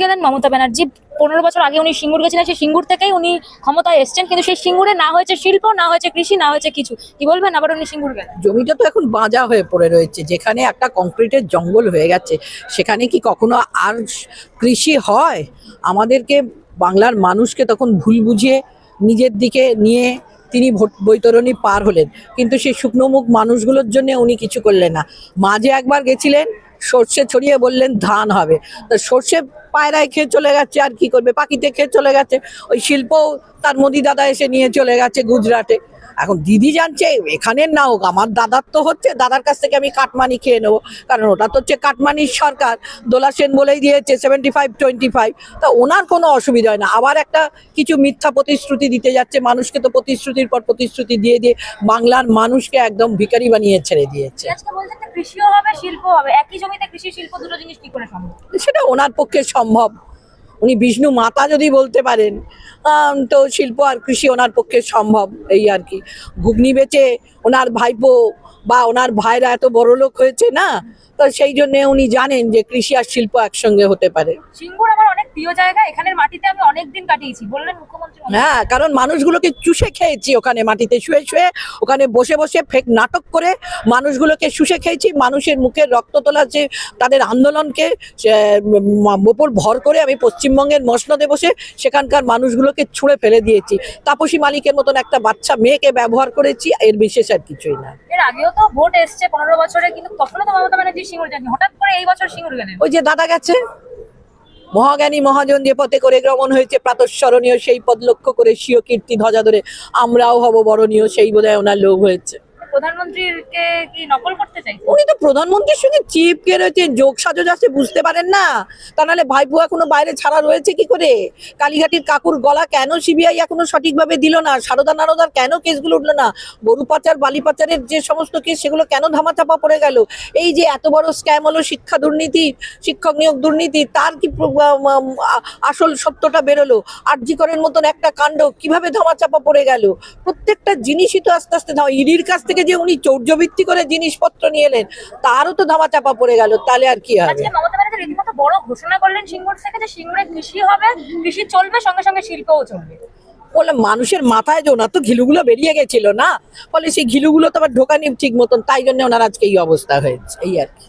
গেলেন মমতা ব্যানার্জি। 15 বছর আগে উনি সিঙ্গুর গেছিলেন, সেই সিঙ্গুর থেকেই উনি ক্ষমতায় এসছেন, কিন্তু সেই সিঙ্গুরে না হয়েছে শিল্প, না হয়েছে কৃষি, না হয়েছে কিছু। কি বলবেন আবার উনি সিঙ্গুর গেলেন? জমিটা তো এখন বাঁজা হয়ে পড়ে রয়েছে, যেখানে একটা কংক্রিটের জঙ্গল হয়ে গেছে, সেখানে কি কখনো আর কৃষি হয়? আমাদেরকে, বাংলার মানুষকে তখন ভুল বুঝিয়ে নিজের দিকে নিয়ে তিনি ভোট বৈতরণী পার হলেন, কিন্তু সেই শুকনো মুখ মানুষগুলোর জন্য উনি কিছু করলেন না। মাঝে একবার গেছিলেন, সর্ষে ছড়িয়ে বললেন ধান হবে, তা সর্ষে পায়রায় খেয়ে চলে গেছে, আর কি করবে, পাখিতে খেয়ে চলে গেছে। ওই শিল্পও তার মোদি দাদা এসে নিয়ে চলে গেছে গুজরাটে। এখন দিদি জানছে এখানের না হোক, আমার দাদার তো হচ্ছে, দাদার কাছ থেকে আমি কাটমানি খেয়ে নেবো, কারণ ওটা তো হচ্ছে কাটমানির সরকার। দোলা সেন বলেই দিয়েছে 75-25, তা ওনার কোনো অসুবিধা হয় না। আবার একটা কিছু মিথ্যা প্রতিশ্রুতি দিতে যাচ্ছে মানুষকে, তো প্রতিশ্রুতির পর প্রতিশ্রুতি দিয়ে দিয়ে বাংলার মানুষকে একদম ভিখারি বানিয়ে ছেড়ে দিয়েছে। আজকে বলছেন যে কৃষিও হবে শিল্প হবে, একই জমিতে কৃষি শিল্প দুটো জিনিস কি করে সম্ভব? সেটা ওনার পক্ষে সম্ভব। উনি বিষ্ণু মাতা যদি বলতে পারেন, তো শিল্প আর কৃষি ওনার পক্ষে সম্ভব, এই আর কি। ঘুগনি বেচে ওনার ভাইপো বা ওনার ভাইরা এত বড় লোক হয়েছে না, তো সেই জন্য উনি জানেন যে কৃষি আর শিল্প একসঙ্গে হতে পারে। সিঙ্গুর আমার অনেক প্রিয় জায়গা, এখানের মাটিতে আমি অনেক দিন কাটিয়েছি বললেন মুখ্যমন্ত্রী। হ্যাঁ, কারণ মানুষগুলোকে চুষে খেয়েছি, ওখানে মাটিতে শুয়ে শুয়ে, ওখানে বসে বসে ফেক নাটক করে মানুষগুলোকে শুষে খেয়েছি। মানুষের মুখে রক্ত তোলা যে তাদের আন্দোলনকে ওপর ভর করে আমি পশ্চিমবঙ্গের মসনদে বসে সেখানকার মানুষগুলোকে ছুঁড়ে ফেলে দিয়েছি। তাপসী মালিকের মতন একটা বাচ্চা মেয়েকে ব্যবহার করেছি, এর বিশেষ আর কিছুই না। এর আগেও তো ভোট এসছে 15 বছরে, কিন্তু কখনো তো মমতা ব্যানার্জি সিঙ্গুর যায়নি, হঠাৎ করে এই বছর সিঙ্গুর গেলেন। ওই যে দাদা গেছে, মহাজ্ঞানী মহাজন যে পথে করে গমন হয়েছে প্রাতঃস্মরণীয়, সেই পদ লক্ষ্য করে স্বীয় কীর্তি ধ্বজা ধরে আমরাও হব বরণীয়, সেই বোধহয় ওনার লোভ হয়েছে। প্রধানমন্ত্রীকে কি নকল করতে চাই? উনি তো প্রধানমন্ত্রীর সঙ্গে চিপকে রয়েছে, যোগ সাজজ আছে, বুঝতে পারেন না? তা নাহলে ভাইপো এখনো বাইরে ছাড়া রয়েছে কি করে? কালীঘাটির কাকুর গলা কেন সিবিআই এখনো সঠিকভাবে দিল না? সারদা নারদার কেন কেসগুলো উঠলো না? গরু পাচার, বালি পাচারের যে সমস্ত কেস, সেগুলো কেন ধামাচাপা পড়ে গেল? এই যে এত বড় স্ক্যাম হলো, শিক্ষা দুর্নীতি, শিক্ষক নিয়োগ দুর্নীতি, তার কি আসল সত্যটা বেরোলো? আরজি করের মতন একটা কাণ্ড কিভাবে ধামাচাপা পড়ে গেল? প্রত্যেকটা জিনিসই তো আস্তে আস্তে ইডির কাছ থেকে যে উনি চৌর্যবৃত্তি করে জিনিসপত্র নিয়ে এলেন, তারও তো ধামাচাপা পড়ে গেল। তাহলে আর কি হবে? আজকে মমতা ব্যানার্জি রীতিমতো বড় ঘোষণা করলেন সিঙ্গুর থেকে, যে সিঙ্গুরে কৃষি হবে, কৃষি চলবে, সঙ্গে সঙ্গে শিল্পও চলবে। বলে মানুষের মাথায় যে ওনার তো ঘিলুগুলো বেরিয়ে গেছিল না, ফলে সেই ঘিলুগুলো তো আবার ঢোকানি ঠিক মতন, তাই জন্য ওনার আজকে এই অবস্থা হয়েছে, এই আর কি।